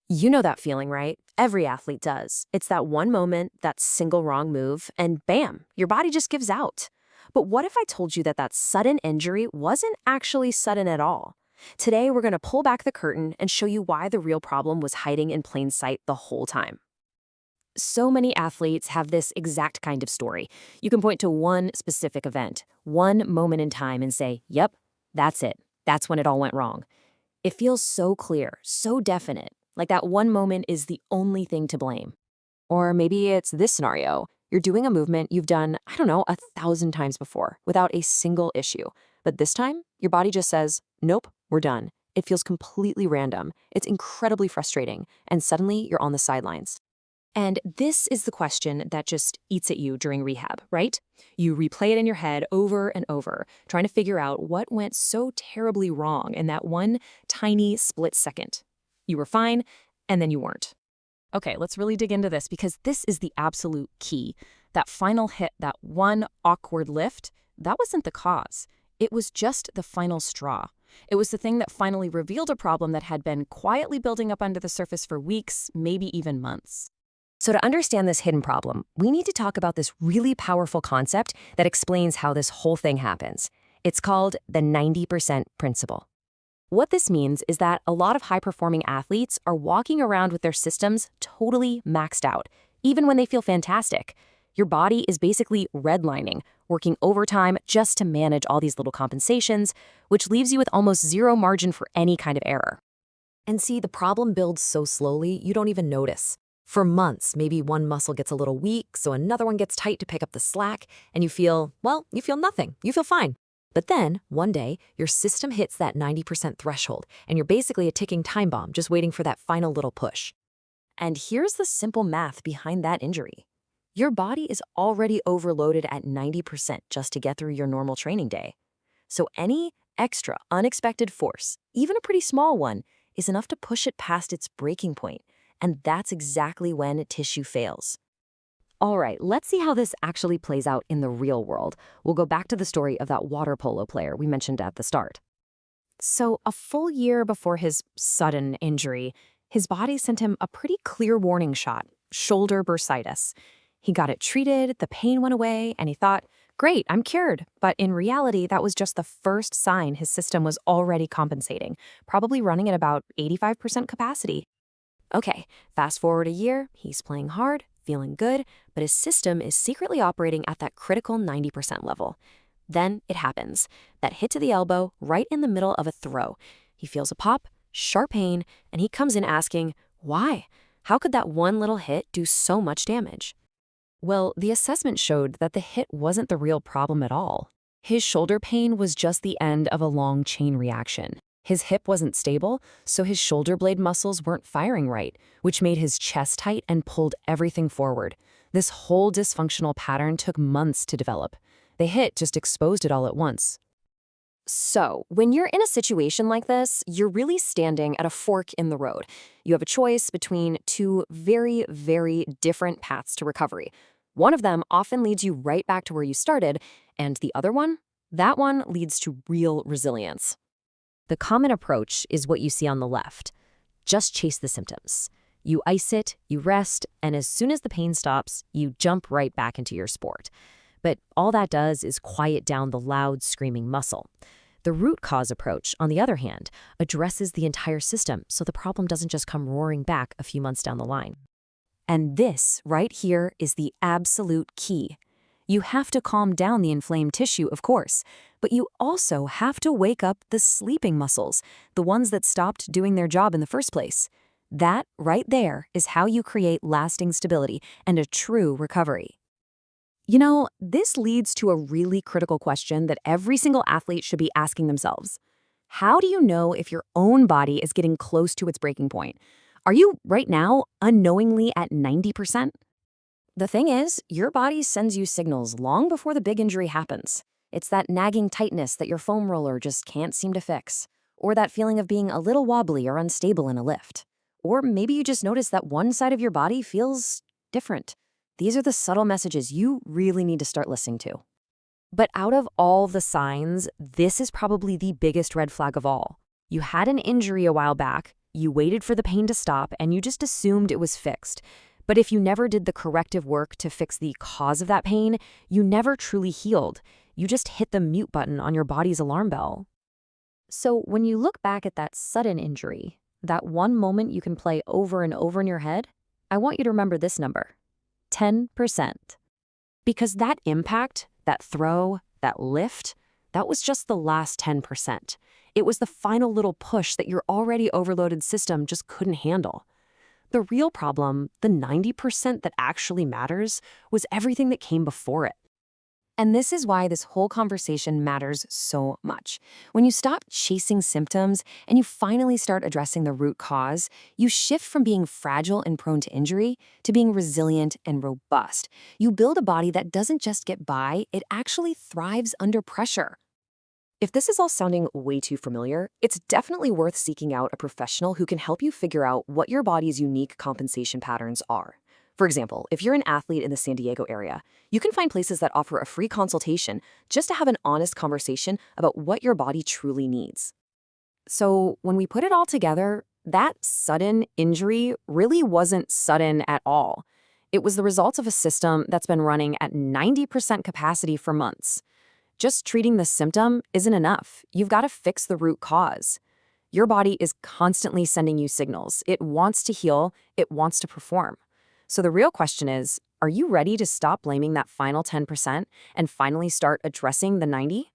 You know that feeling, right? Every athlete does. It's that one moment, that single wrong move, and bam, your body just gives out. But what if I told you that that sudden injury wasn't actually sudden at all? Today, we're going to pull back the curtain and show you why the real problem was hiding in plain sight the whole time. So many athletes have this exact kind of story. You can point to one specific event, one moment in time, and say, yep, that's it. That's when it all went wrong. It feels so clear, so definite, like that one moment is the only thing to blame. Or maybe it's this scenario. You're doing a movement you've done, I don't know, 1,000 times before without a single issue. But this time, your body just says, nope, we're done. It feels completely random. It's incredibly frustrating. And suddenly, you're on the sidelines. And this is the question that just eats at you during rehab, right? You replay it in your head over and over, trying to figure out what went so terribly wrong in that one tiny split second. You were fine, and then you weren't. Okay, let's really dig into this because this is the absolute key. That final hit, that one awkward lift, that wasn't the cause. It was just the final straw. It was the thing that finally revealed a problem that had been quietly building up under the surface for weeks, maybe even months. So to understand this hidden problem, we need to talk about this really powerful concept that explains how this whole thing happens. It's called the 90% principle. What this means is that a lot of high-performing athletes are walking around with their systems totally maxed out, even when they feel fantastic. Your body is basically redlining, working overtime just to manage all these little compensations, which leaves you with almost zero margin for any kind of error. And see, the problem builds so slowly, you don't even notice. For months, maybe one muscle gets a little weak, so another one gets tight to pick up the slack, and you feel nothing. You feel fine. But then, one day, your system hits that 90% threshold, and you're basically a ticking time bomb just waiting for that final little push. And here's the simple math behind that injury. Your body is already overloaded at 90% just to get through your normal training day. So any extra unexpected force, even a pretty small one, is enough to push it past its breaking point. And that's exactly when tissue fails. All right, let's see how this actually plays out in the real world. We'll go back to the story of that water polo player we mentioned at the start. So a full year before his sudden injury, his body sent him a pretty clear warning shot, shoulder bursitis. He got it treated, the pain went away, and he thought, great, I'm cured. But in reality, that was just the first sign his system was already compensating, probably running at about 85% capacity. Okay, fast forward a year, he's playing hard, feeling good, but his system is secretly operating at that critical 90% level. Then it happens. That hit to the elbow, right in the middle of a throw. He feels a pop, sharp pain, and he comes in asking, why? How could that one little hit do so much damage? Well, the assessment showed that the hit wasn't the real problem at all. His shoulder pain was just the end of a long chain reaction. His hip wasn't stable, so his shoulder blade muscles weren't firing right, which made his chest tight and pulled everything forward. This whole dysfunctional pattern took months to develop. The hit just exposed it all at once. So, when you're in a situation like this, you're really standing at a fork in the road. You have a choice between two very, very different paths to recovery. One of them often leads you right back to where you started, and the other one? That one leads to real resilience. The common approach is what you see on the left. Just chase the symptoms. You ice it, you rest, and as soon as the pain stops, you jump right back into your sport. But all that does is quiet down the loud, screaming muscle. The root cause approach, on the other hand, addresses the entire system so the problem doesn't just come roaring back a few months down the line. And this, right here, is the absolute key. You have to calm down the inflamed tissue, of course, but you also have to wake up the sleeping muscles, the ones that stopped doing their job in the first place. That, right there, is how you create lasting stability and a true recovery. You know, this leads to a really critical question that every single athlete should be asking themselves. How do you know if your own body is getting close to its breaking point? Are you, right now, unknowingly at 90%? The thing is, your body sends you signals long before the big injury happens. It's that nagging tightness that your foam roller just can't seem to fix, or that feeling of being a little wobbly or unstable in a lift. Or maybe you just notice that one side of your body feels different. These are the subtle messages you really need to start listening to. But out of all the signs, this is probably the biggest red flag of all. You had an injury a while back, You waited for the pain to stop and you just assumed it was fixed. But if you never did the corrective work to fix the cause of that pain, you never truly healed. You just hit the mute button on your body's alarm bell. So when you look back at that sudden injury, that one moment you can play over and over in your head, I want you to remember this number, 10%. Because that impact, that throw, that lift, that was just the last 10%. It was the final little push that your already overloaded system just couldn't handle. The real problem, the 90% that actually matters, was everything that came before it. And this is why this whole conversation matters so much. When you stop chasing symptoms and you finally start addressing the root cause, you shift from being fragile and prone to injury to being resilient and robust. You build a body that doesn't just get by, it actually thrives under pressure. If this is all sounding way too familiar, it's definitely worth seeking out a professional who can help you figure out what your body's unique compensation patterns are. For example, if you're an athlete in the San Diego area, you can find places that offer a free consultation just to have an honest conversation about what your body truly needs. So when we put it all together, that sudden injury really wasn't sudden at all. It was the result of a system that's been running at 90% capacity for months. Just treating the symptom isn't enough. You've got to fix the root cause. Your body is constantly sending you signals. It wants to heal. It wants to perform. So the real question is, are you ready to stop blaming that final 10% and finally start addressing the 90%?